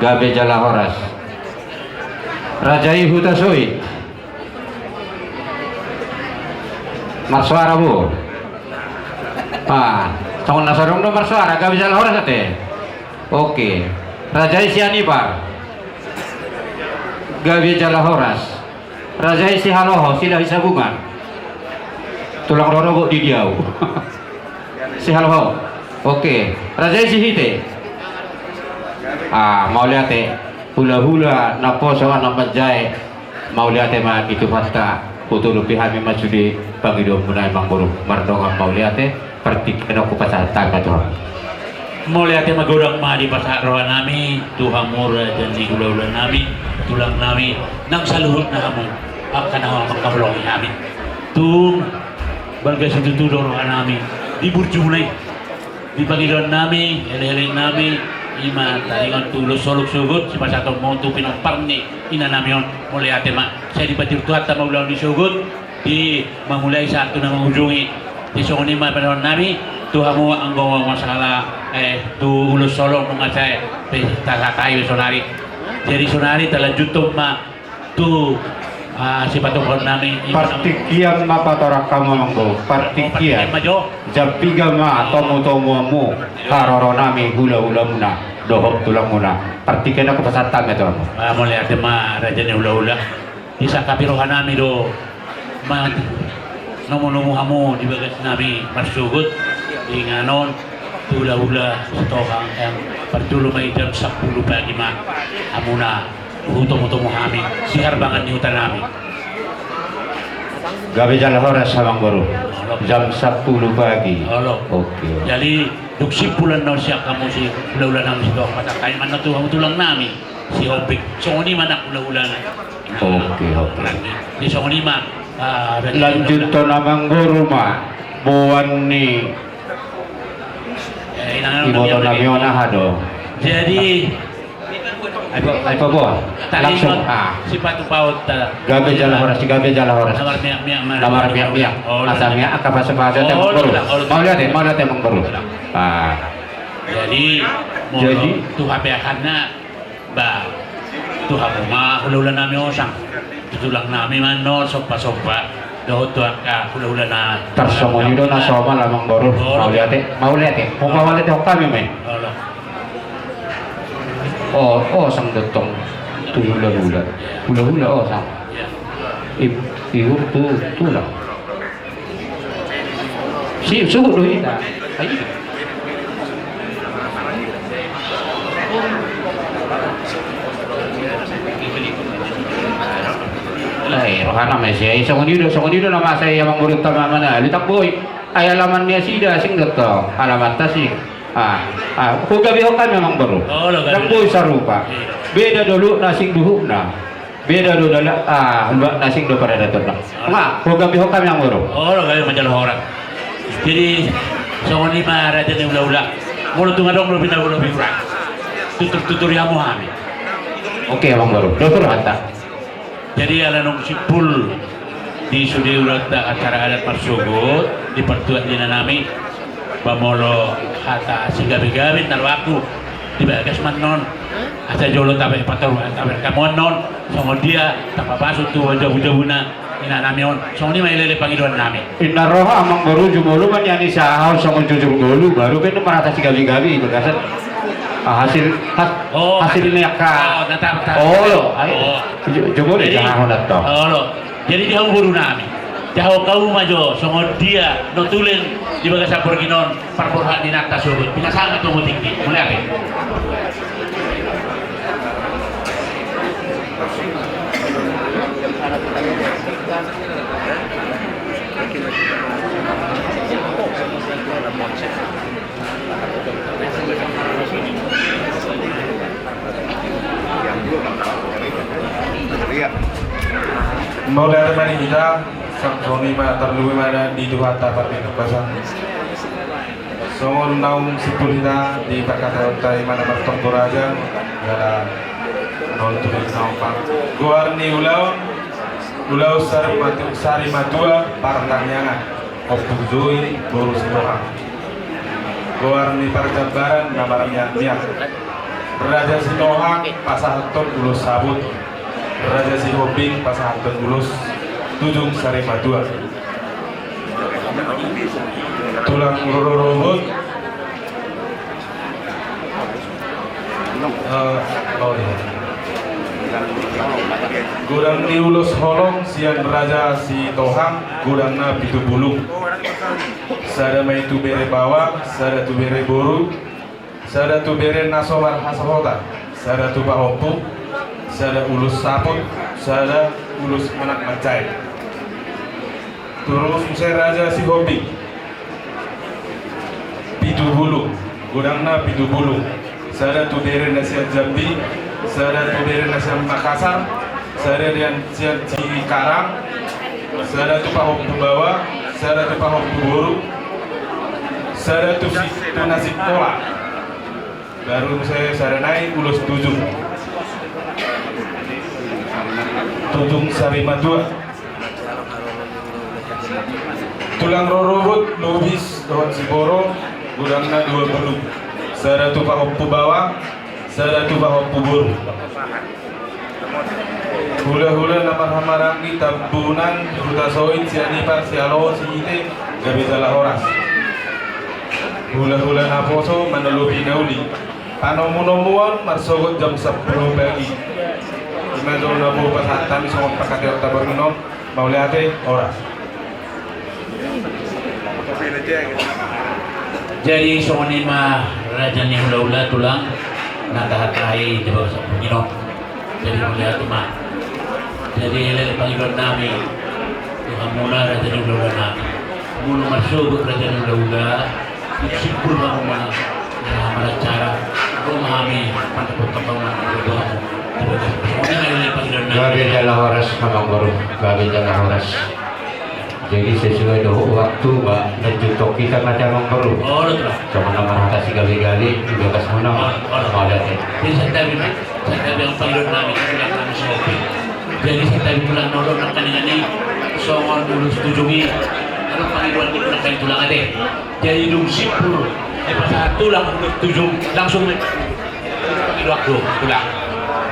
gabe jala horas rajai huta soi marsuara bu tahun nasarong do marsuara gabe jala horas ate oke rajai sianipar gabe jala horas rajai si haloho sila hisabungan tulang roro di diau si haloho oke rajai si hite mau lihat hula-hula naposo namajai mau lihat mah itu fakta putu lebih kami masudi pangidom munai mangguru mardonga mau lihat pertik aku pasal tangga tuh mau lihat magurang mah di pasar rawan nami Tuhan murah dan di gula-gula nami tulang nami nang saluhut na kamu akan awak makablong nami tung bagai situ dorong nami di burjulai di pangidom nami ele-ele nami ima taringan tulus soluk sugut si pasato mau tu pinamparni ina namion mulai ate mak saya dibatir tuhat ta maulang di sugut di memulai satu na menghujungi di songoni ma panahon nami tuhamu anggo masalah tu ulus solong nung saya tasakai sonari jadi sonari talanjutum ma tu si patungkon nami partikian mapatorak kamu manggo partikian japiga ma tomo-tomo mu haroro nami hula-hula muna dohok tulang muna partikian aku pasatan itu mulai ada ma raja ni hula-hula isa kapirohan nami do ma nomo-nomo hamu di bagas nami marsugut di nganon hula-hula setokang yang pertulu may jam 10 pagi ma amuna huto-huto kami sihar banget di hutan kami gabe jala horas sabang baru jam 10 pagi oke jadi duksi bulan no siya kamu si ulah-ulah namin situ matakain man na tulang tulang namin si Hobik songoni man na ulah-ulah oke di songoni man lanjut to namang guru ma buwan ni imoto namiona hado jadi ay pa po langsung si Patu Paut gabe jala horas si gabe jala horas lamar miyak asal miyak akapasa-pasa temang baru mau lihat temang baru jadi tuh hapeakanna ba tuh hamuma hula-hula nami osang tulang nami man no sopa-sopa doh tuh hula-hula na tersomoni do na soma lamang baru mau lihat mau kawalit kami men oh sang dotong tu hula-hula oh sang ibu tulang si suhu do ita rohana mesya songonido nama saya yang mengurut tama mana litak boy ay alaman niya sida sing dotong alaman tasik gabi hokan memang baru dan boy sarupa beda dulu nasing duhuk na beda dulu mbak nasing do pada datang na gabi hokan yang baru gabi macam orang jadi songoni mah raja ni ulah-ulah mulut tungadong lebih kurang tutur yamu kami oke emang baru dokter hantar jadi ala nung sipul di sudi urat acara adat marsugut di pertuan dina nami bamolo kata si gabi-gabi narwaku di bagas manon asa jolo tabe pator tabe kamon non songo dia tapapasu tu wajah-wajahuna ina namion songo ni mailele pangiduan nami inna roha amang baru jumulu man yani sahau songo jujur dulu baru kan merata si gabi-gabi berkasan hasil ini akan jumul jangan honat toh jadi dia buru nami jauh kau majo songo dia notulen di bagas sapor ginon parporha dinakta surut bisa sangat tunggu tinggi mulai apa Mulai dari kita Sony terluwi mana di dua tapak di pasang. Semua naung sipul kita di perkataan dari mana bertempur aja ada nol tulis nampak. Guarni ulau sari matua partanyangan. Opuzoi boros doang. Guarni perjabaran namarnya niat. Raja Sitohang pasahaton ulus sabut, Raja Sihobing pasahaton ulus Tujung Sari Madua. Tulang rorobot oh iya. Gudang diulus holong sian Raja Sitohang gudangna pitu bulung. Sada mai tu bere bawa, sada tu bere boru, sada tu bere nasowar hasahota, sada tu bahopu, sada ulus saput, sada ulus anak macai. Terus usai Raja Sihobing pitu bulung, gudangna pitu bulung. Sada tu bere nasihat Jambi, sada tu bere nasihat Makassar, sada dan siat Cikarang, sada tu pahopu bawa, sada tu pahopu boru, sada tu nasi pola. Baru saya saranai ulus Tujung Sari Madua. Tulang rorobot lubis dohon siboro gudangna 20. Sada tu pahopu bawa, sada tu pahopu boru. Hula-hula namar hamarangi tabunan huta soin sianipar sialo siite gabi salah horas. Hula-hula naposo menelupi nauli. Panomu-nomuan marsogot jam 10 pagi. Imazol nabu pasatan somong pakateo tabarminom mauliate horas. Jadi soalnya mah Raja ni hula-hula tulang natahatai di bawah Panginoon. Jadi melihat mah. Jadi lele Panginoon namin Tuhan mula Raja ni hula-hula namin. Mula masuk Raja ni hula-hula sipur mo mga cara memahami pantapot-tapaman ng Tuhan. Gabi dalam horas Mamang Guru, gabi dalam horas. Jadi sesuai dengan waktu Mbak dan jutok kita macam Mamang Guru. Oh, betul. Cuma nama kasih gali-gali juga kas mana mau ada. Jadi saya tahu yang Panginoon namin sila kami sa Opi. Jadi saya tahu pulang nolong ng kaningani songon ulus tujungi. Ano Panginoon di pulang kayo tulang ate. Jadi nung sipur pas tulang ulus tujung langsung waktu tulang.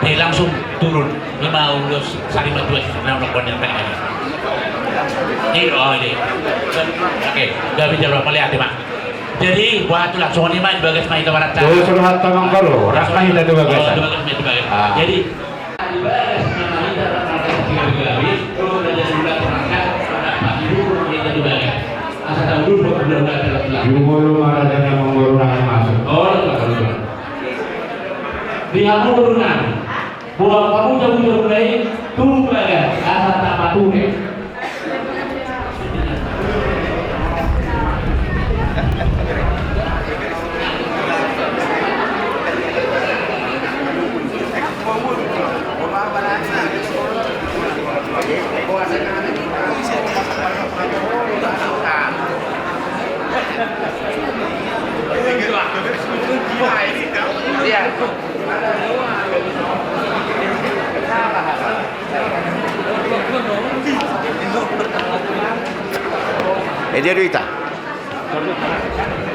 Dia langsung turun 5 ulus Sari Madua na ulok yang kaningani. Ini. Oke, gabi jalo pali ate Mak. Jadi buat tulang songon iman bagas mai ke barat. Oh, suruh Mamang Guru, rasanya itu bagus. Jadi di bagas mai ke barat gabi, kalau ada sudah terangkat pada pagi itu kita di bagas. Asal tahu dulu belum ada tulang. Guru marah dan Mamang Guru nak masuk. Oh, betul. Di kamu turunan. Buat kamu jauh-jauh dari turun bagas asal tak patuh. Dia duita.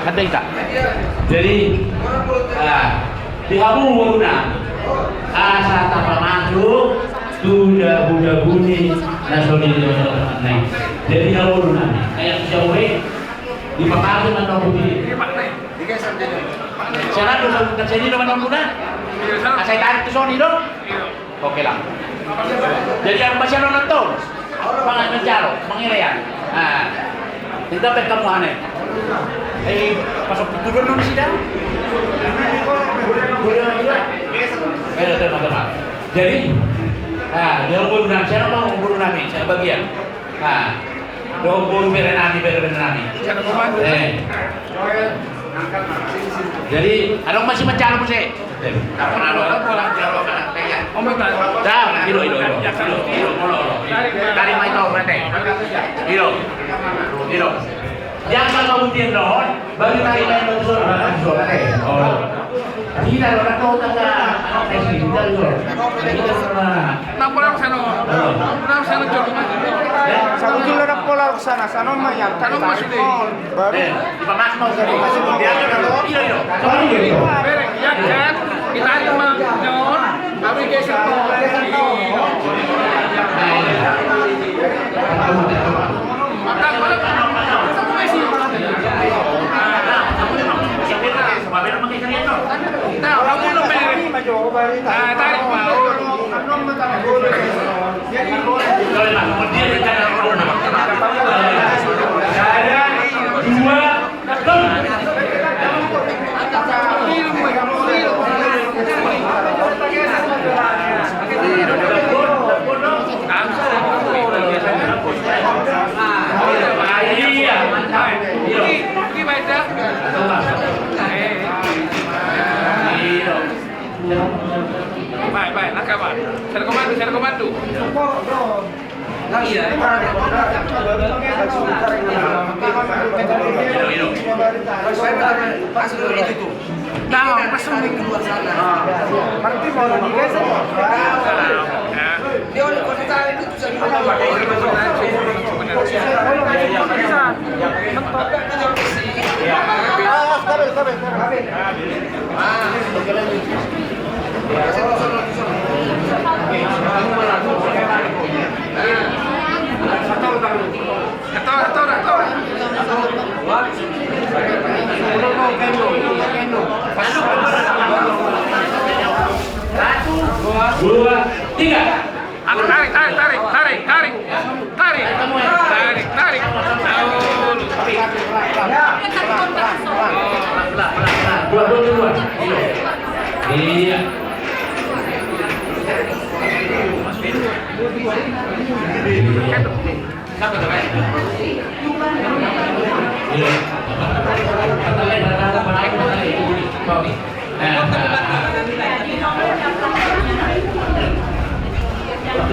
Ada tak? Jadi, di kamu menggunakan asa tanpa masuk sudah budak bunyi nasional naik. Jadi kamu menggunakan kayak jauh di Makassar atau di sana dulu terjadi dengan menggunakan. Saya tarik ke Sony dong. Oke lah. Jadi yang masih nonton, pangan mencaro, mengirayan. Kita kamu aneh. Pasok turun dulu sih dah. Teman-teman. Jadi, dia guru nami. Siapa mau guru nami? Saya bagian. Dia guru berenami. Jadi, ada masih mencari pun sih. Tak pernah orang jauh kan? Dah, hilo. Dari mai tahu nanti. Hilo. Jangan kemudian doon, bagi tayo na yung surat. Tidak orang tahu tentang tidak Sa ujung na polar ko sana, sa anong mayan? Tanong mo sila. Baru. Ipamas mo sa Ilo. Hilo. Bereng, yan. Ditarik Mang Nyon, kami geser ke baik, nakabat. Saya komando. Nah, pasang di luar sana. Berarti mau digeser. Dia oleh kota itu bisa dipakai. Dua, tiga. Aku tarik. Dua. Iya.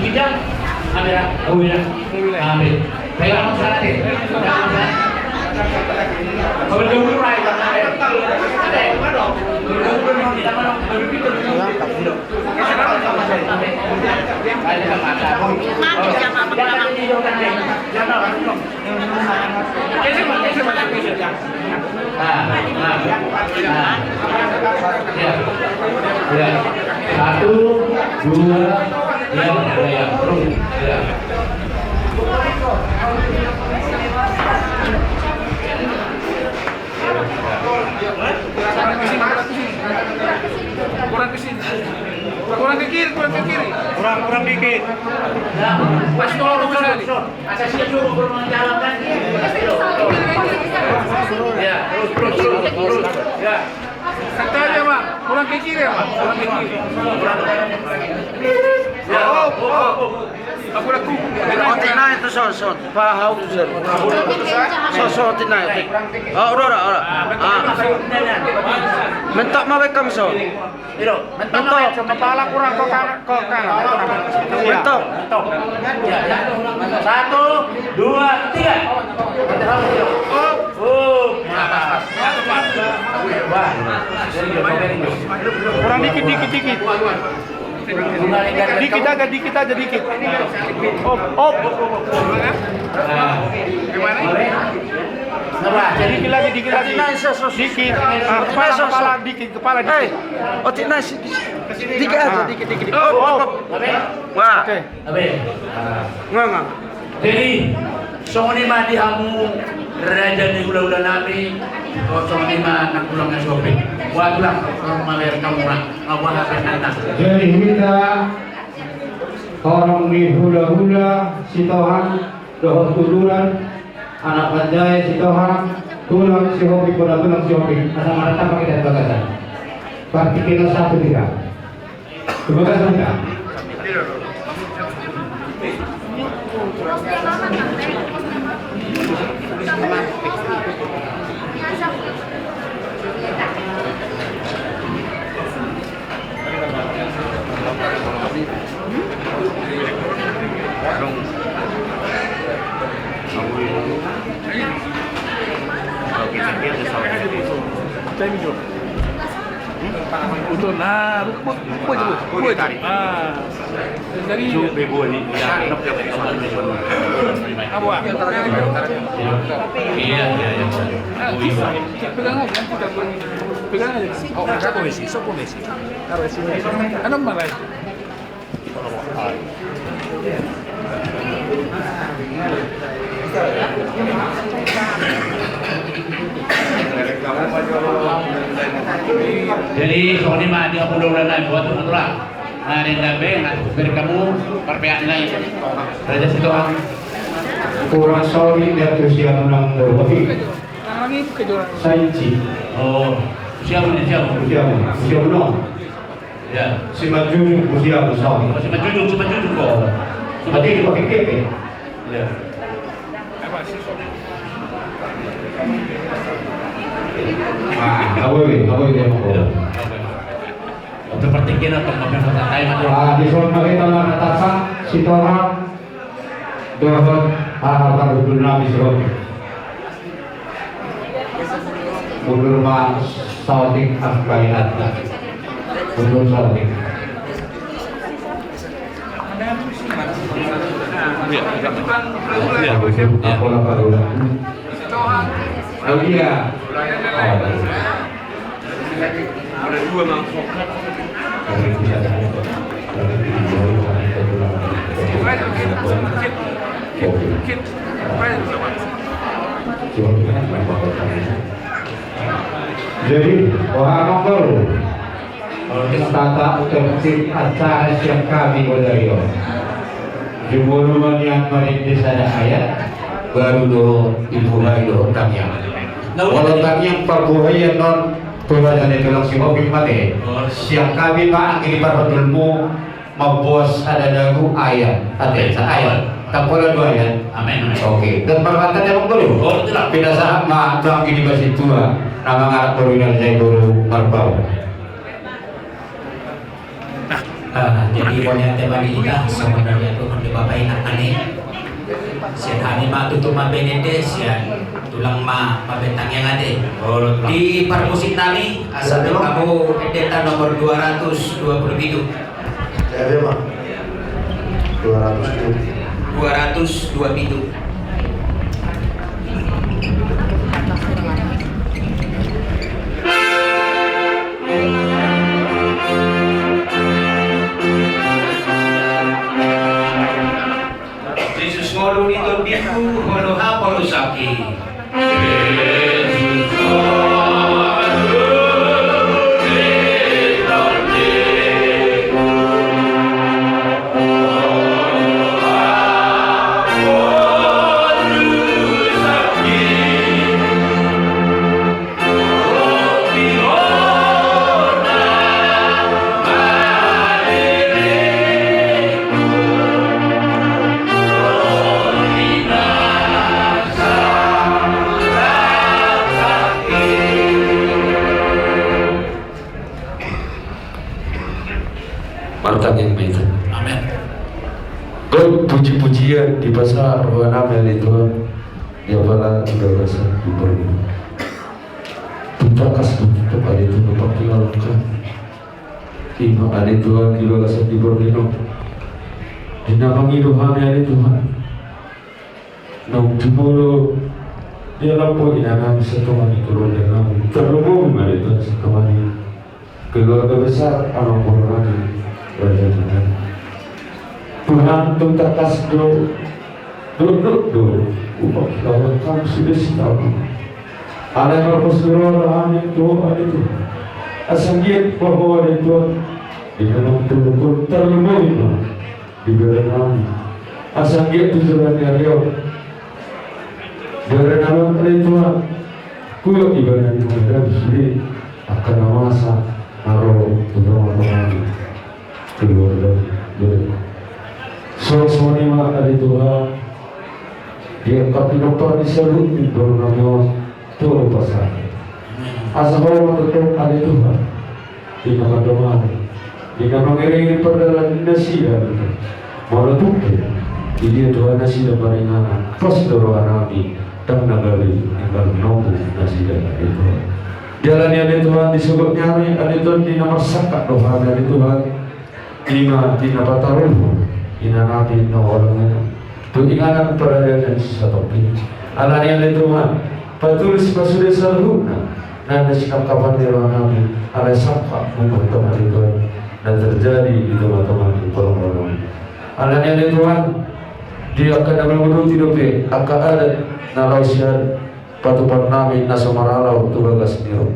Bidang, ambil, ambil. Pegang sana deh. Kalau dulu right, ada yang mana? Satu, dua, ya, terus, ya. Kurang ke kiri. Kurang dikit. Pas tolong sekali. Ada siapa suruh berjalankan? Ya, terus. Ya. Kata aja, Bang. Kurang ke kiri, Bang. Kurang ke kiri. Ya, Aku dah ku. Otinay itu son. Pahau tu sir. So otinay. Ora. Mentok mau bekam so. Mentok. Kepala kurang kok kanan. Mentok. Satu, dua, tiga. Kurang dikit. Dikit aja. Op. Gimana? Dikit lagi. Dikit. Kepala dikit. Otinay dikit aja, dikit. Op. Wah. Oke. Ngang. Jadi, songoni mati hamu raja ni gula-gula nami, o songoni ma nak pulang ke shopping. Wadlah, orang maler kamu nak, awak habis atas. Jadi kita orang di hula-hula sitohan dohot tuluran anak panjai sitohan tulang si hobi pada tulang si hobi asal merata pakai dan bagasan berarti kita satu tiga bagasan enggak Betul. Nah, buat tarik. Dari Bebo ni, ya, apa? iya. Pegang aja, nanti Pegang aja. Oh, siapa Messi? Siapa Messi? Ano maray? Jadi soalnya mah dia perlu ulang buat aturan. Nah, ini gabe, nah, beri kamu perpihak lain. Raja situ ang Kurang sorry dia tuh siang nang berwahi. Nangangi kejuaraan. Sainci. oh siapa nih siapa? Siang no. Ya, Si Majun usia besar. masih majujung kok. Berarti dipakai kepe. Ya. Awe dia mau. Untuk pertinggian atau makan kain atau Di sana kita menatakan sitorang dohon hal-hal betul nabi sirot. Mundur ma saudik akbainat. Mundur saudik. Apa lah kalau Oh iya. Ada dua mangkok. Jadi, orang baru tata tertib acara siang kami Godario. Jumlah yang merintis ada ayat baru do ibu hai do tanya. Kalau tanya perbuayan non tulan itu lang si Moping mati. Siang kami pak ang iniparotulmu mabos ada dagu ayat. Ate sa ayat. Tampola dua ayat. amin. Oke. Dan perbankan yang dulu. Oh, betul lah. Pindah saat ma bang ini masih tua. Nama ngarap turunan saya guru marbau. Jadi punya tema kita sebenarnya itu mendebakai nak aneh. Sian kami matutu mabenede sian tulang mabentang yang ada. Di permusik nami asal kamu edeta nomor 227. Jadi mah 227. Jesus ngolo nito biku ngolo hapon usaki. Martang yang baik. Amin. God puji-pujian di pasar ruangan yang itu ya bala juga rasa diberi. Kita kasih itu pada itu dapat dilakukan. Ima ada Tuhan di bawah kasih diberi no. Di nama Tuhan yang Tuhan. Nong timuro dia lampu ini anak bisa kemana turun dengan terlumum ada Tuhan sekemana. Keluarga besar anak orang Raja Tuhan. Tuhan tuntakas do upah lawan kamu sudah sitahu. Ada yang berpesuruh orang itu ada itu. Asangiat bahwa ada Tuhan di dalam tubuh terlumui di dalam asangiat tujuan dia. Dari dalam ada Tuhan kuat ibadah di mana sudah akan masa naruh tujuan keluar dari suasana mana ada Tuhan dia kapinopar di seluruh di bawah turun pasar asal orang tetap ada Tuhan di nama doa di nama mengiringi perdalan nasihat malah tuh di dia Tuhan nasihat barengan pas doa nabi dan nagali tinggal nunggu nasihat itu jalan yang ada Tuhan disebut nyari ada Tuhan di nomor sakat doa dari Tuhan Ina bataruh, ina nabi na orangnya. Tuinganan peradaban satu pin. Alam yang itu mah, patulis pasudah saruna. Nada sikap kapan kami ada sampak teman Tuhan dan terjadi di teman-teman di kolom-kolom. Alanya ini Tuhan, dia akan menuruti dope, akan ada nalau siar patupan nami nasamaralau tubagas niro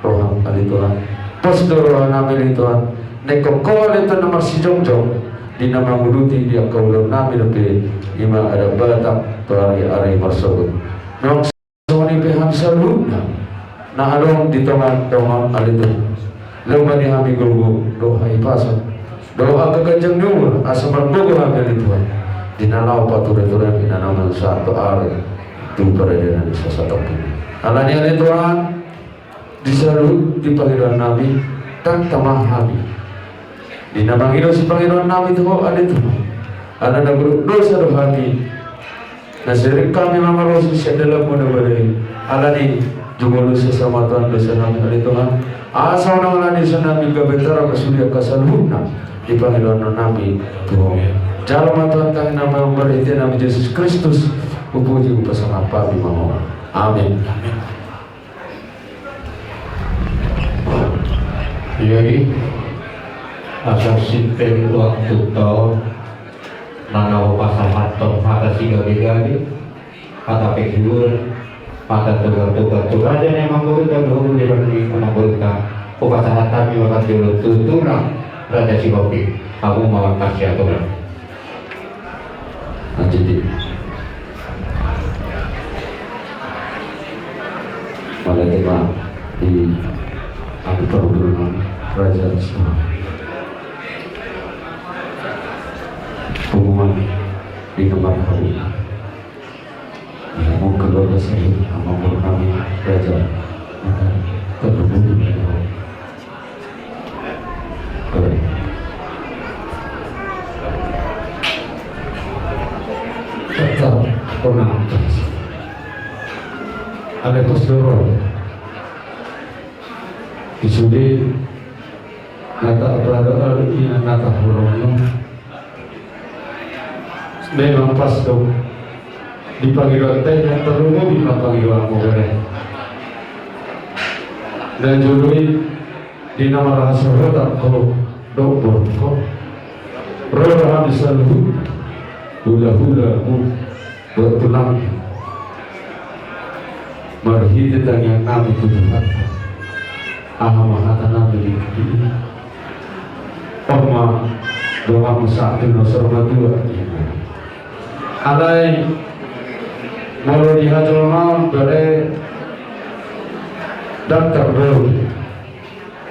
roham ali Tuhan. Pastor roham nami Tuhan, nekokol itu nomor si jongjong di nama menuruti dia kaulah nami dope, ima ada batak hari marsabut. Memang semua ini pihak saluna. Nah along di tengah alitu lomba di hami gulgu doa ipasan doa keganjang nur asaman bogo hami Tuhan di nalau pature-ture di nalau satu hari itu peradaban sesatu ini alani ali Tuhan disalut di panggilan Nabi tak tamah hami di nama hidup si panggilan Nabi itu ali Tuhan ada naguru dosa rohani nasirik kami mama rosu dalam mudah-mudahan alani Jumlah sesama Tuhan bersama kali Tuhan. Asal nama di sana minggu betara kesulian kesaluhna di panggilan Nabi Tuhan. Jalan Tuhan kami nama berhenti nama Yesus Kristus. Upuji bersama Papi Mama. Amin. Jadi asal simpel waktu tahun nanaw pasamat tong mata siga bigadi kata pekur mata tugar-tugar aja nih manggul dan dulu di bagi manggul ka upacara kami makan dulu tutulang raja si kopi aku mau kasih aturan Jadi pada tema di Abu Perhubungan Raja Islam hubungan di tempat kami mau keluarga saya mau kami Raja terhubung tetap pernah ada posturol disudi nata berada ini nata hurufnya memang pas dong di panggilan teh yang terumum di panggilan mogere dan judul di nama rahasia roda kau dobor kau roda habis lalu hula-hula bertulang marhid yang nabi Tuhan ahamahata nabi ini Pama doa musa'atin nasarma dua alai mau dihajul maun dari daftar baru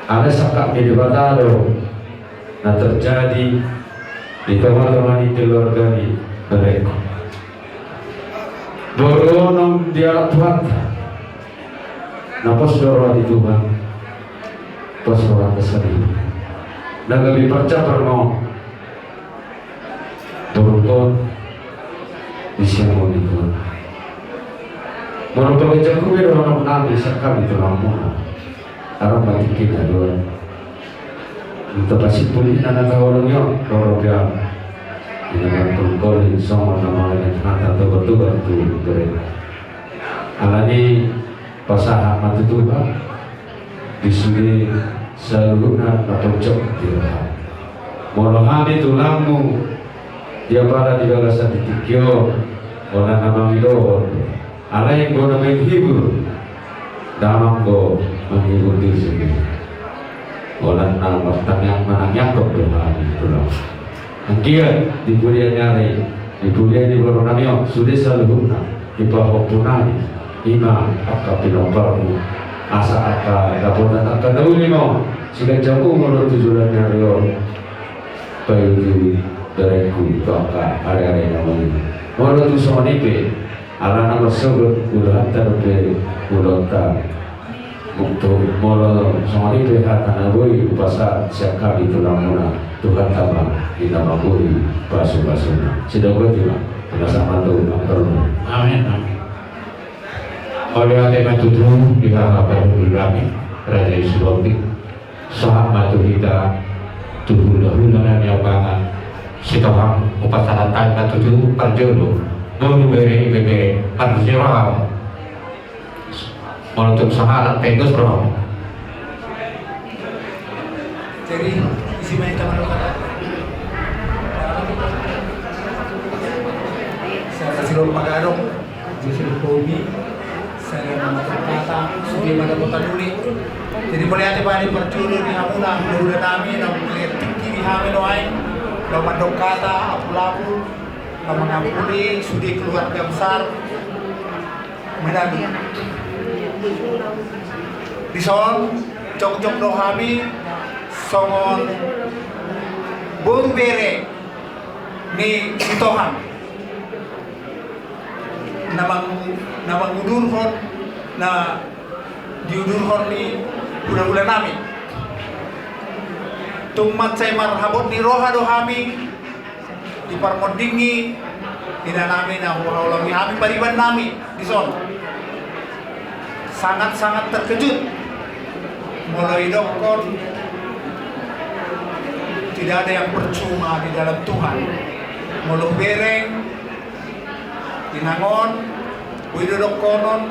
ada sakak di batado nah terjadi di teman-teman di keluarga di mereka beronong dia Tuhan napa saudara di Tuhan saudara kesini dan lebih percaya mau turun di sini mau itu mau bekerja kuwi orang nabi sekali itu ramona orang bagi kita dua untuk pasti pulih anak orangnya orang dia dengan tungkol sama nama yang kata tugas itu dari alani pasaha mati Tuhan di sini saluna napojok dia molohani tulangmu dia pada di balasan ditikyo orang nama midohon ala yang guna menghibur damang go menghibur diri sendiri orang nama tanyang manang kok dohani tulang mungkin di kuliah nyari di kuliah di Boronamio sudah saluna di bawah punani ima akapinombaru asa aka dapotan aka daunimo sila jago menurut tujuan nyarion payu dari ku aka area-area namanya menurut tujuan ini ala nama sebut udah terbe ulota untuk mula soal ini akan abui upasa siapa di tulang Tuhan tambah di nama bui basu-basunya sudah betul bersama Tuhan Amin. Amin. oleh tema tujuh di hadapan kami Raja Isrobi sahabat kita tujuh dahuluan yang bangan sitohang upacara tangga tujuh perjodoh baru beri bebe arjiram menutup sahalat pegus bro. Jadi isi main taman kata. Saya kasih lomba garong, jadi hobi. Saya nama kata sudah pada kota dulu. Jadi boleh hati balik perculu di hamuna, udah kami, namun lihat tinggi di hamin lain. Lomba kata, apu-apu, lomba ngampuni, sudah keluarga besar. Menang. Di son, jok-jok dohami. Songon baru bere ni sitohan namang udurhon na diudurhon ni bulan-bulan nami tumat saya marhabot ni roha dohami di parmodingi tidak nami na hulang hami pariban nami di son sangat-sangat terkejut mulai dokon. Tidak ada yang percuma di dalam Tuhan. Muluh bereng, inangon, widodok konon,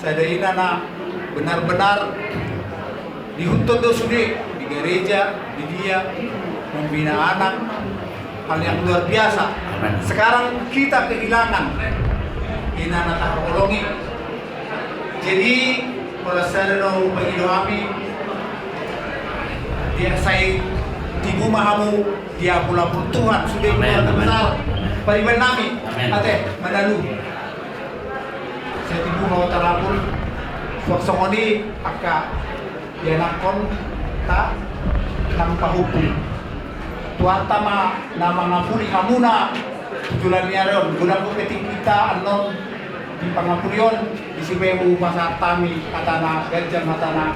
sadaina na benar-benar dihuntut do sudi di gereja, di dia membina anak, hal yang luar biasa. Sekarang kita kehilangan inana taholongi. Jadi kalau saya no bagi doami, dia saya Ibu mahamu dia pula pun Tuhan sudah benar besar pariban nami ate manalu saya tibu mau tarapun soksongoni aka dia nakon ta tanpa hukum tuata ma nama ngapuri hamuna tujulan niaron guna ko peting kita anon di pangapurion di sibebu pasar tami katana gajah matana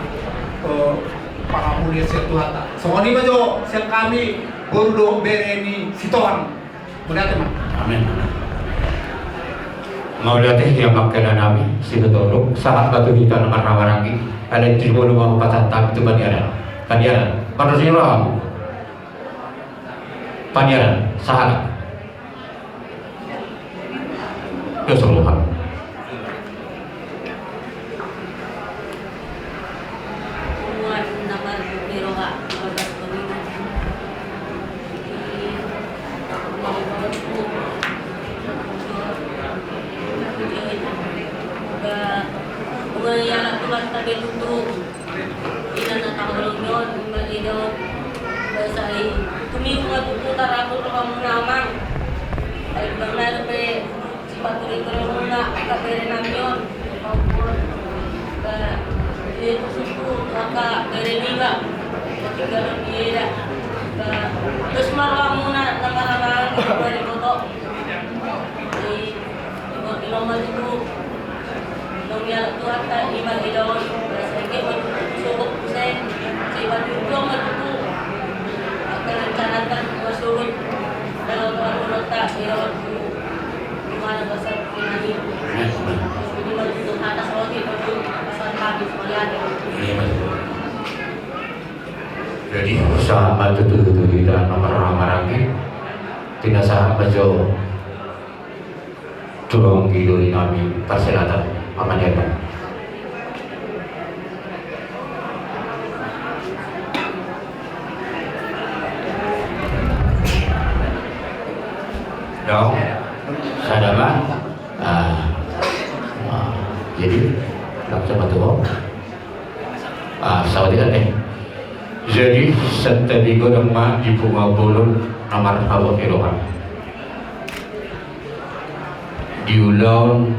pangamulia sir Tuhata. So ani ba jo sir kami gordo bereni sitohang. Muna teman. Amin. Mau lihat yang makna nabi sinutolog saat batu kita nama rawarangi ada 35 patah itu pandiaran pandiaran pandiaran sahalat keseluruhan. Terus marah muna nama-nama dari foto di nomor itu nomor tuan tak lima idon sedikit masuk sen siapa juga masuk akan rencanakan masuk kalau tuan tak idon mana besar ini ini masuk atas roti masuk pasal habis melihat. Jadi sahabat itu tidak nomor lagi tidak sahabat jauh tolong giluri kami perselatan amannya. Dong sadama jadi langsung betul sawadih jadi setadi godong ma di bunga bolon nomor hawa kiloan diulaun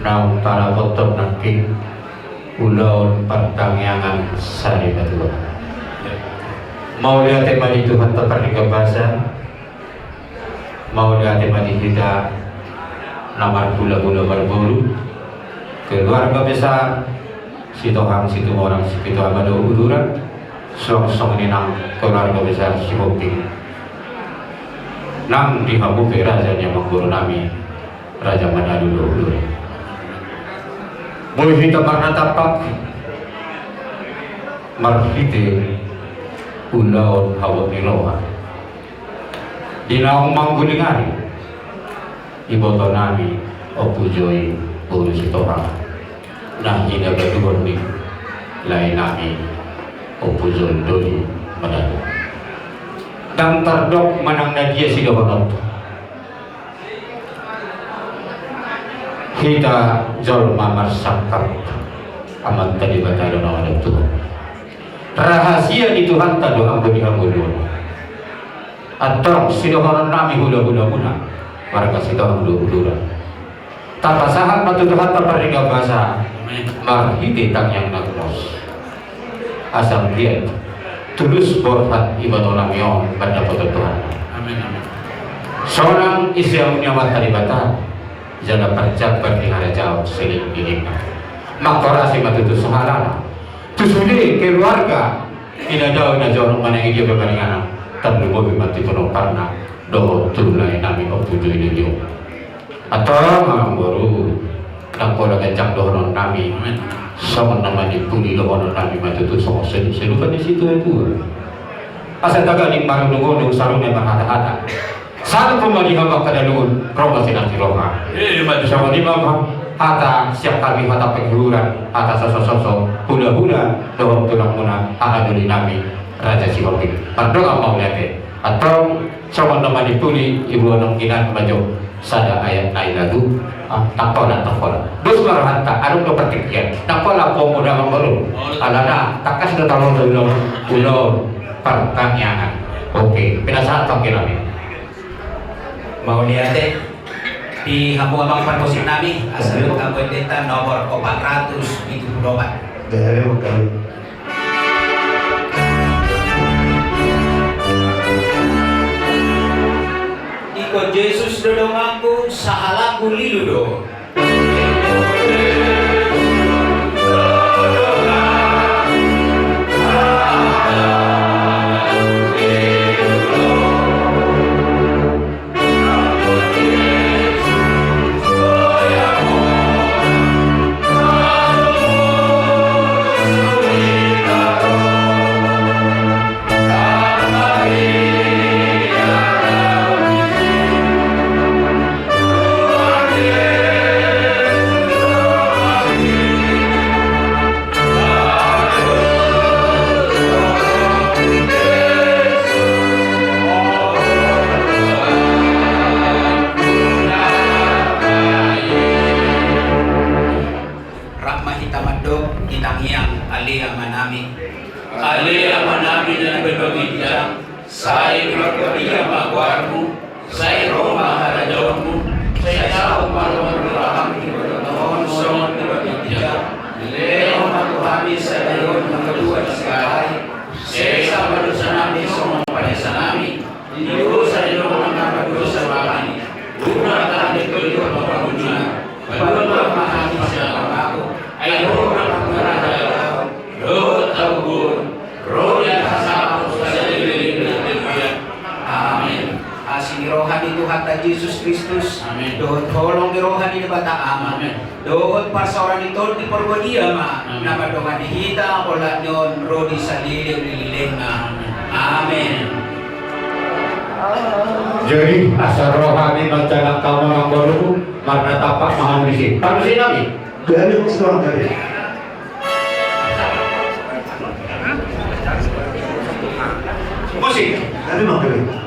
nang para kotor nangking ulaun pertangyangan sari batua mau lihat tema di Tuhan terpernikah bahasa mau lihat tema di kita nomor gula-gula berbulu keluarga besar situ orang situ orang situ ada uduran song-song ini nang keluarga besar si Bukti nang dihabupi rajanya mengguru nami Raja Manado dulu boleh kita karena tapak marhite ulaun hawa niloha di naong manggulingari iboto nami opujoi bulu sitoha nah ina baduan ni lain nami opuzon doni Manado dan terdok manang na dia siya bangat kita jol mamar sakap aman tadi batalo na wala Tuhan rahasia di Tuhan tado ang budi amulun atau sidoharan nami hula-hula muna marga sidohang hula-hula tapasahan matutuhan tapariga basa marhiti tang yang nagmos asam dia tulus borhat ibadah namion pada Tuhan. Amin. Amin. Seorang Islam nyawa taribata jaga perjabat di hari jauh seling dihingga makorasi matutu sahalana tusuli keluarga tidak jauh na jauh mana yang dia berbaringan terlupa mati penuh karena doa tunai nami tujuh ini dia atau orang baru dan kalau kencang doa nami sama nama dipuli doa nami matutu sama selupa di situ itu asal taga di baru nunggu sarungnya berhata-hata satu pemadi hamba kadalun roba sinati roha sama di bawah hata siap kami hata penghuran hata sosok hula-hula doa tulang muna hata duli nami Raja Sihobi berdoa mau lihat atau sama nama dipuli ibu anak kinan baju sada ayat lagu takola dus marhanta anu do pertikyan takola ko muda mambaru alana takas do talon ulo pertanyaan oke pinasa tong kami mau lihat di kampung abang permusik nami asal kampung deta nomor 474 dari kali Iko Yesus dodong aku sahalaku liludo rohani Tuhan ta Yesus Kristus. Amin. Dohot holong di rohani di bata ama. Amin. Dohot pasoran itu di porbodia ma. Nama dongan dihita olah nyon rodi saliling lilileng na. Amin. Jadi asal rohani menjaga kaum orang baru karena tapak mahal misi. Panusin kami. dari seorang dari Musik. dari maghrib.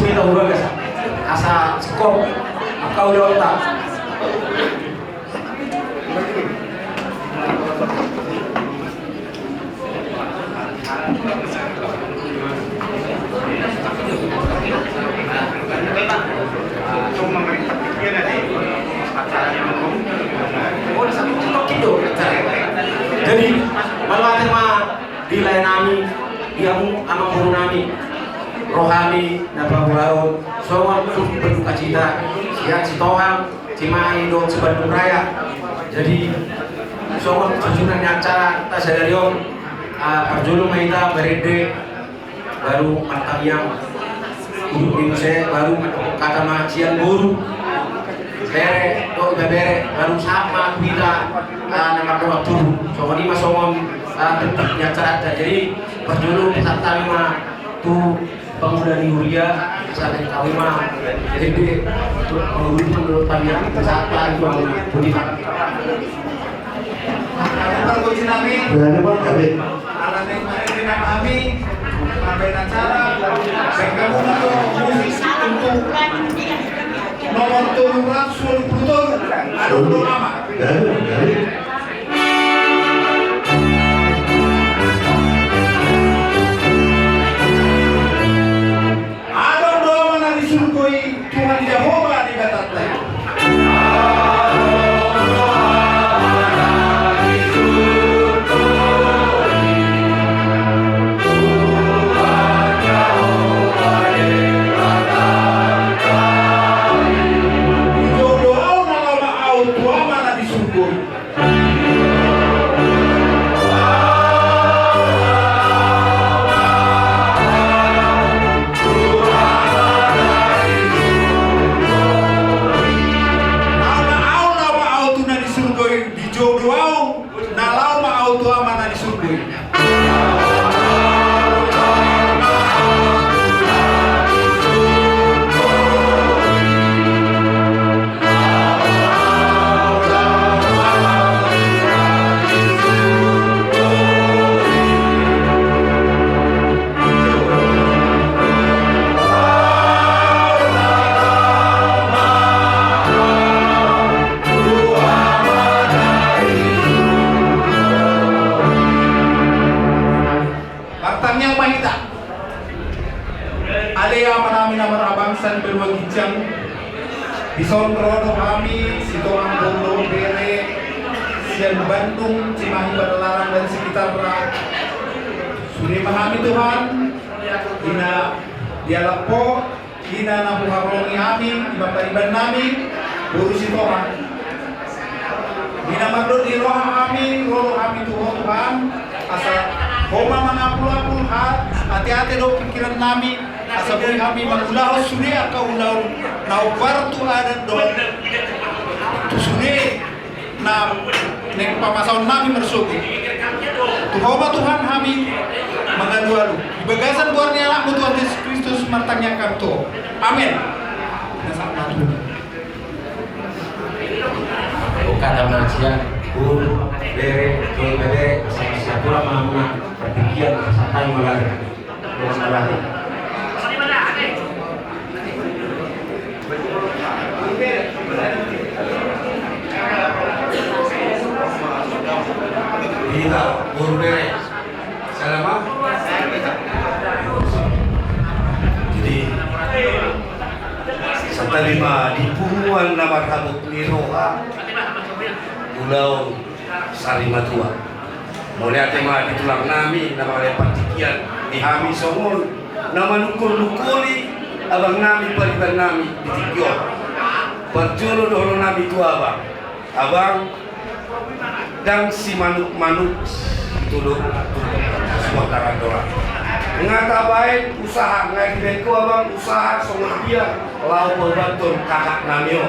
sumita urang asa skop maka udah otak. Jadi malwatan mah dilay nami diamu amang guru nami rohani napabulaon soal berduka cita siat si Tohang Cimahi dong Bandung Raya. Jadi soal susunan acara tas sadarion perjulu maita berede baru matang yang duduk di saya baru kata macian guru bere do bere baru sama kita nama waktu so ini mas omong nyacara jadi perjulu peserta lima tuh pemuda di Huria saat kawin mah jadi di menurut panjang peserta itu budiman Terkuji nami, alat yang dengan kami, sampai acara, saya kamu musik untuk nomor turun sulit putur, ada belum lama. Ada doa mana disurgoi Tuhan Yehova di Betlem. Disondrono kami, Situang Bondo, Bere, Sian Bandung, Cimahi, Padalarang dan sekitar Suri memahami Tuhan, Dina Dialapo, Dina Nabuharoni Amin, Ibang Nami, Guru Tuhan. Dina Mardut di Roha Amin, Roha Amin Tuhan, asal Homa mangapul-apul hati-hati do pikiran nami, asal boleh kami mengulah suri atau ulah naubar tu ada do tu suri na neng pamasawan nami mersuki tu homa Tuhan kami mengadualu di bagasan buarnya anakmu Tuhan Yesus Kristus martanya kanto amin kata manusia guru bere tuh bere sama pula mamuna pertikian santai malari malari kita guru bere selama jadi sampai lima di punggungan nama kabut liroha Pulau Sarimatua. Mulai tema di tulang nami nama oleh partikian di Hami Somon nama nukul-nukuli abang nami pariban nami di Tigion. Perjolo dahulu nami tua abang dan si manuk-manuk itu loh semua tarandola. Ngata baik usaha ngai beko abang usaha somon dia lau berbantu kakak namio.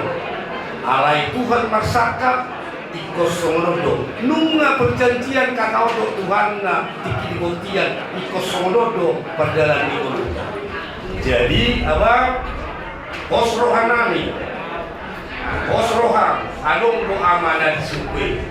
Alai Tuhan masyarakat ikos songonodo nunga perjanjian kakao do Tuhan na tiki dikontian ikos songonodo perdalan itu jadi abang pos rohanami pos rohang adong do amanah disukui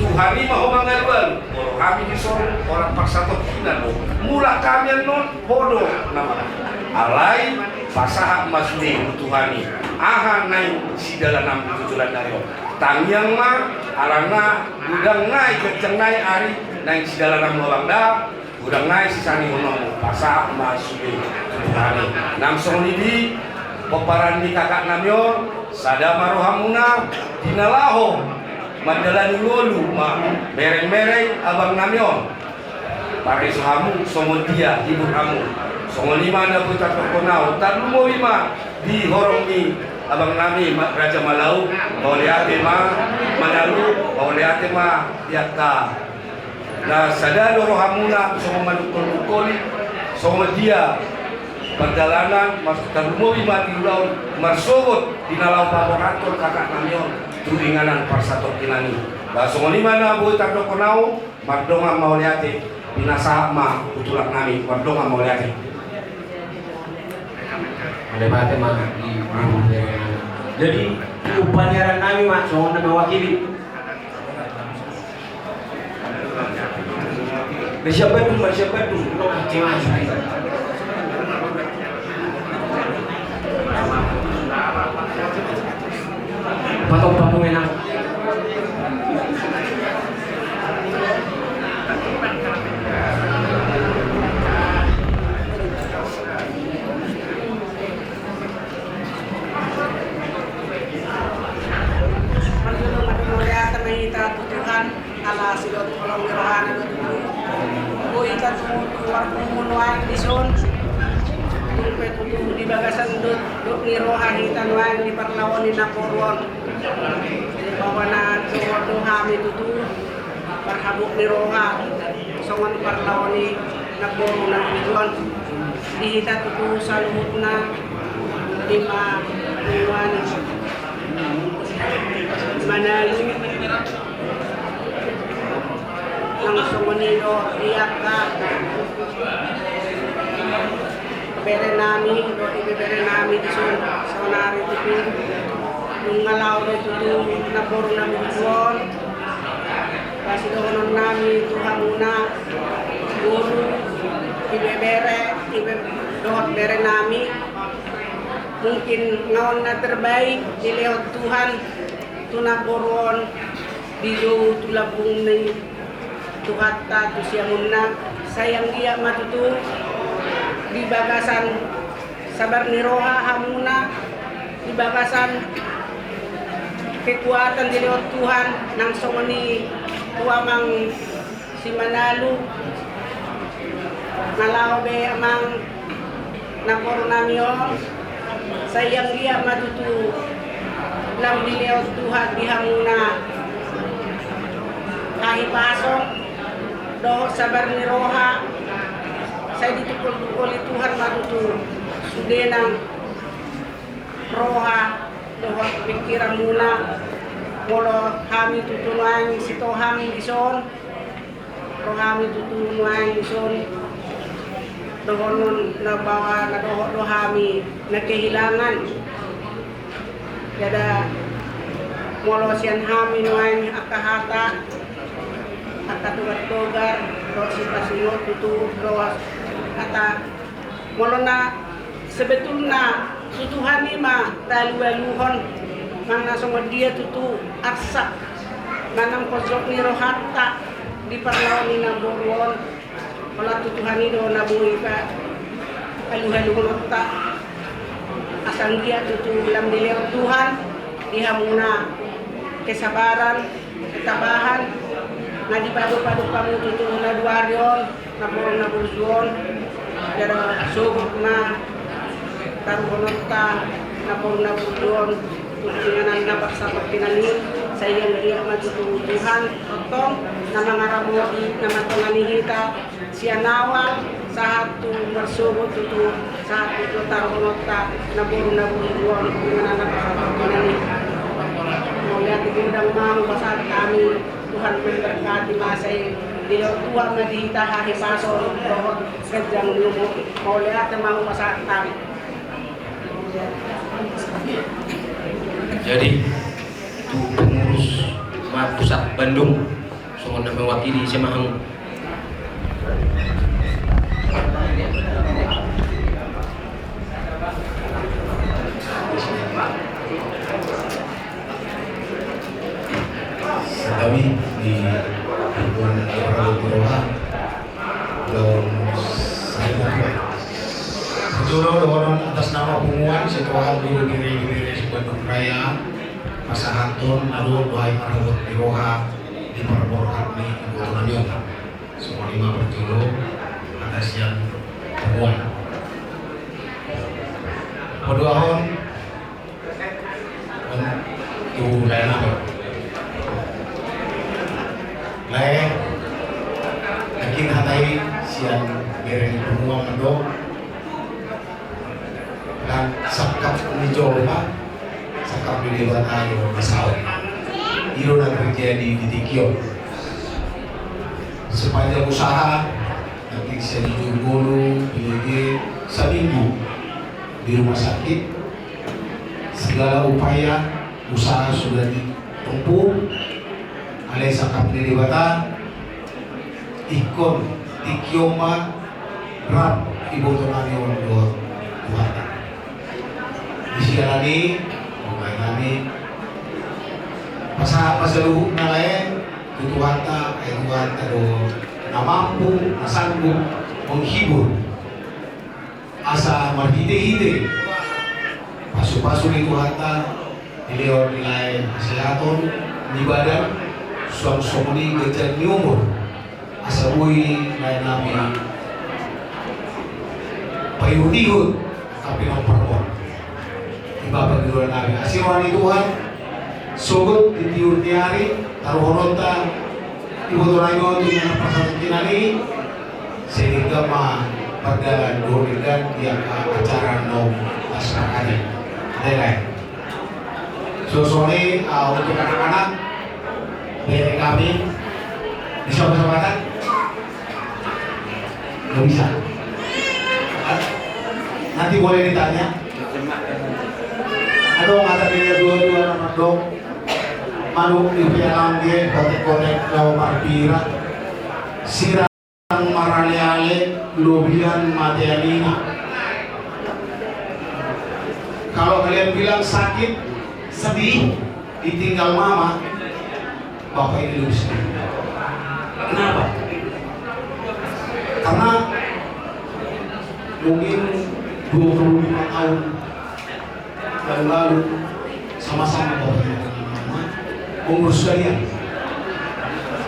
Tuhan ini mau mangaluan kalau kami disuruh orang paksa tokinan mula kami non bodoh nama alai pasaha masde Tuhani aha naik si dalam tujuan dayo tangyang ma alana udang naik keceng naik ari naik si dalam lawang da udang naik si sani unong pasaha masde Tuhani nangsong lidi peparan di kakak namyo sada marohamuna dinalaho madalani ngolu ma mereng-mereng abang namyo pare sohamu songo dia ibu kamu songo lima na putar kokonau tan lumo lima di horongi abang nami Raja Malau oleh atema manalu oleh atema diata na sadalo rohamuna songo manukol-ukoli songo dia perjalanan masuk tarumo lima di laut marsogot dinalau pabokator kakak namyon turinganan parsator kinani songo lima na putar kokonau mardonga maoliate binasa ma utulak nami wardonga mau lihat Oleh mati mah jadi upayaran kami mak soal nama wakili bersiapa tu patung enak Tuhan ala silot kolong rohana dulu boy ka tuwar pumunuan dison tumpe tutu di bagasan dut ni roha hitan wan di parlawan ni naporwon di bawana tuwado hami tutu parhabuk ni roha songon parlawan ni naporwon na tujuan dihita tutu saluhut na lima buwan manalu langsung menino diaka bere nami do ibere nami disun sonari tutu ngalaw do tutu nabor nami duon kasi doon nami tuhamuna guru ibebere dohot bere nami mungkin ngaon na terbaik dilewat Tuhan tunaboron diyo tulabung ni Tuhata tu siamunna sayang dia matutu di bagasan sabar niroha hamuna di bagasan kekuatan di lewat Tuhan nang songoni tuamang si Manalu nalaw be amang naporo namyo sayang dia matutu lang di lewat Tuhan di hamuna kahipasok doh sabar ni roha saya ditukul-tukul Tuhan matutu sudenang roha doh pikiran muna molo kami tutunuan si Tohang dison rohami tutunuan dison dohonon na bawa na dohami na kehilangan kada molo siyan hami nuan akahata tugar si pasunod tutu doas kata molo na sebetulnya tutuhan lima dalu-daluhon mang nasong dia tutu arsak manang kosok ni rohata di parlawan ni naborwon wala tutuhan ni do nabuhi ka aluhaluhon ta asang dia tutu lam dilew Tuhan dihamuna kesabaran ketabahan na di padu-padu kamu tutu na duaryon na porong na bursuon jara sugot na taruhonot ka na porong na bursuon tutinganan na pagsapag pinanin sa iyang iya matutuhan otong na mga ramodi na matunganihita siya nawa sa hatu marsugot tutu sa hatu taruhonot ka na porong na bursuon tutinganan na pagsapag pinanin mula tigundang mga basat kami Tuhan memberkati masay dilaw tuwa nga dihita hahipaso rohot sadyang lumot muli at mga masaktan. Jadi itu pengurus pusat Bandung semua mewakili semahang doon atas nama pengumuman setelah dulu diri sebuah perayaan pasahanton lalu doa marabot diroha di perborkan di Ibu semua 5 berjulu atas yang pengumuman berdoahon Ibu lain apa lain yakin hatai siang bereng pengumuman mendok dan sakap ni Jawa sakap di dewan ayo masalah itu yang terjadi di Tikio sepanjang usaha nanti saya dulu pilih seminggu di rumah sakit segala upaya usaha sudah ditempuh oleh sakap di dewan ikon Tikio ma rap ibu tonani orang Tuhan disiarani mengenai pasaluhuk na lain tutuhata ay tuhata do na mampu na sanggup menghibur asa marhide-hide pasu-pasu ni tuhata nilai nilai kesehatan di badan suam-suamani kejar ni umur asa bui lain nami payudihut tapi nomor Bapak Guru Nabi asirwani Tuhan sugut di tiur tiari taruhonota ibu turangon di pasal kinani sehingga ma perdalan durikan yang acara nom masyarakat lain suasana untuk anak-anak dari kami bisa bersama nggak bisa nanti boleh ditanya aduh mata dia dua-dua nama dong manuk di pialang dia kotek-kotek lau marpira sirang marale-ale lobian mateanina kalau kalian bilang sakit sedih ditinggal mama bapak ini lebih sedih kenapa? Karena mungkin 25 tahun lalu sama-sama bapak dan mama mengurus kalian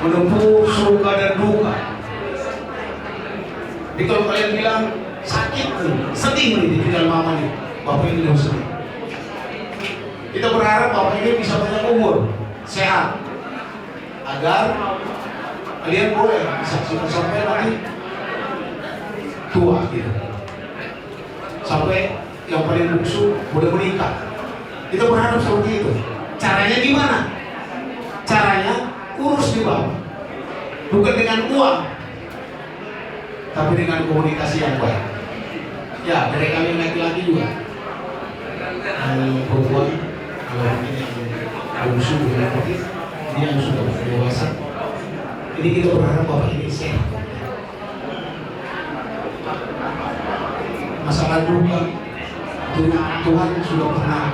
menempuh suka dan duka. Jadi kalau kalian bilang sakit sedih nih ditinggal mama nih bapak ini lebih sedih. Kita berharap bapak ini bisa banyak umur sehat agar kalian boleh saksikan sampai nanti tua gitu sampai yang paling bungsu udah menikah. Kita berharap seperti itu. Caranya gimana? Caranya urus di bawah, bukan dengan uang, tapi dengan komunikasi yang baik. Ya, dari kami laki-laki juga. Perempuan, kalau ini yang bungsu, dia yang sudah dewasa. Jadi kita berharap bapak ini sehat. Masalah duka, Tuhan sudah pernah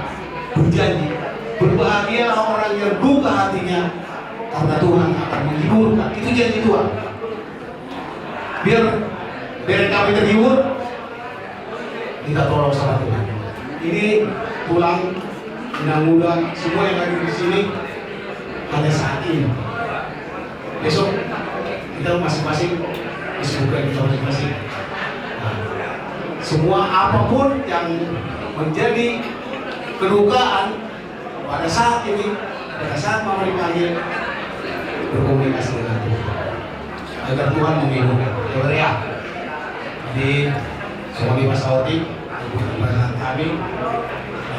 berjanji berbahagialah orang yang duka hatinya karena Tuhan akan menghiburkan. Itu janji Tuhan. Biar kami terhibur, kita tolong sama Tuhan. Ini pulang mudah-mudahan semua yang ada di sini pada saat ini. Besok kita masing-masing disebutkan kita masing-masing. Semua apapun yang menjadi kedukaan pada saat ini, pada saat mama dipanggil berkomunikasi dengan Tuhan agar Tuhan menghibur. Ya, jadi semua di Pasauti, kepada kami,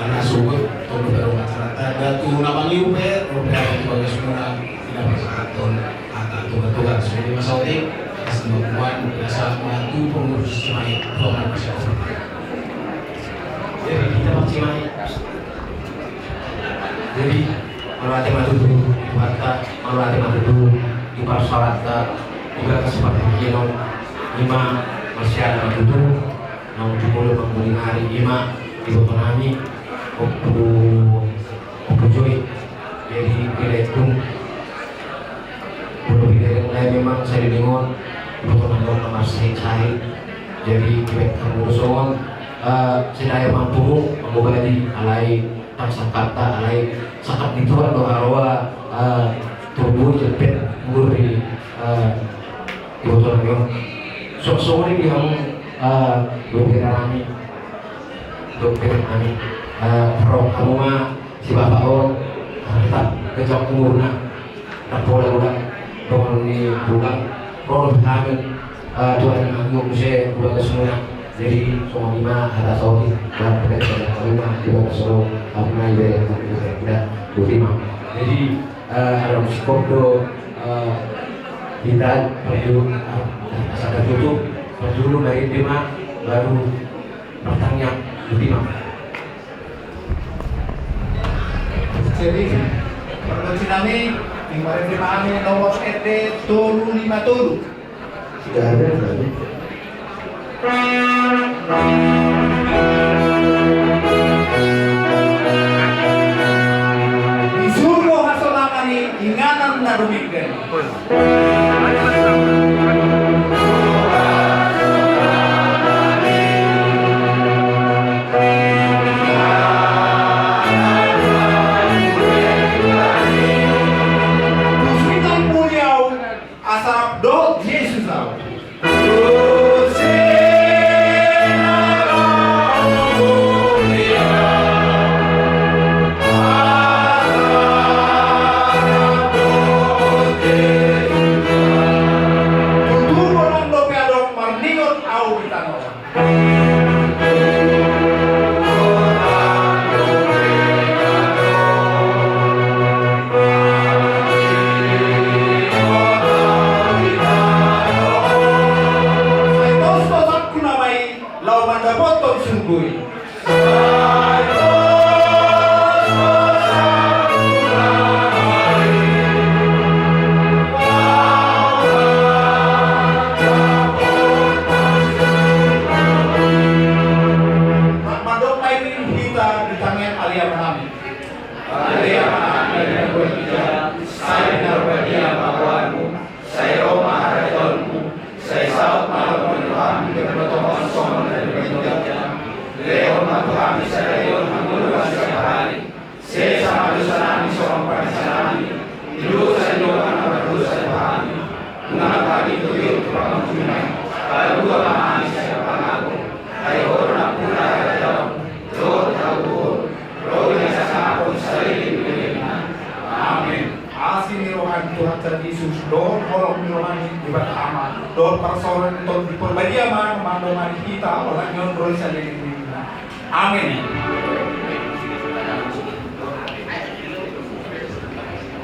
nasubut, untuk berumah tanda Tuhan nama liupe, rupiah sebagai semua tidak bersahaton atau Tuhan semua di Pasauti. Semua biasa membantu pengurus Cimahi Tuhan bersama. Jadi kita Cimahi. Jadi melatih maju dulu, mata melatih maju dulu di salat juga kesempatan kinon 5 masih ada maju dulu. Nang dulu penguling hari 5 di Botonami, Joy. Jadi kita hitung. Belum yang lain memang saya dengar untuk menonton masih cair jadi kita kemudian sedaya mampu mengobati alai tak sangkata alai sakat nituan do arawa tubuh jepit muri ibotol yo sok ini kamu dokter kami roh kamu mah si bapak on tak kejauh umurna tak boleh ulang dong ni pulang roh kami Tuhan agung saya buat semua jadi semua lima ada saudi dan pekerjaan lima juga solo apa yang tidak lima jadi ada muskodo kita perlu sadar tutup dulu dari lima baru bertanya lima jadi perlu kami yang kemarin kami nomor RT tolu 5 tolu Sudah ada berarti. Disuruh hasolamani inganan na rumiggan. Kusitan muliaw asarap do Yesus aw. Amin.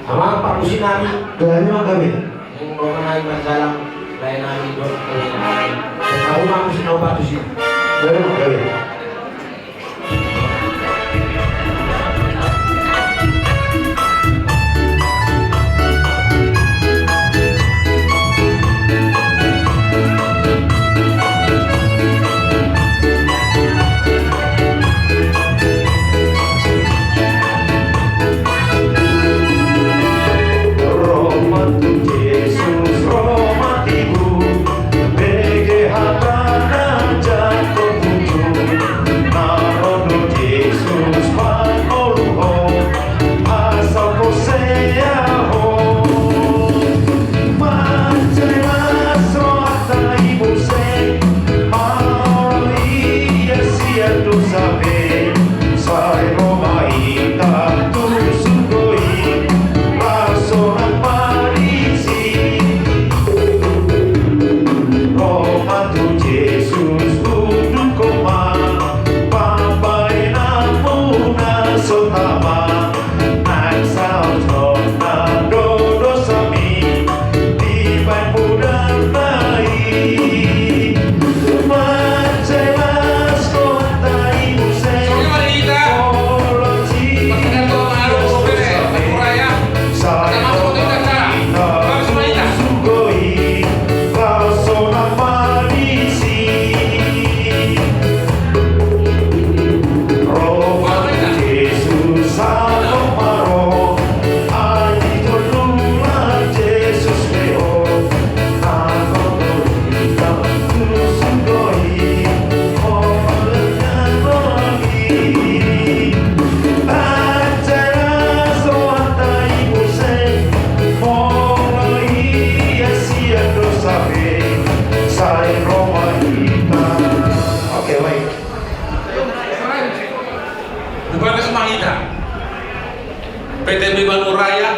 Ama pamusin namin. Kaya naman kami. Kung mengenai masalah lain namin doon. Ako pamusin ako patusin. Kaya naman kami. Say bukan ke Semangita. PT Bandung Raya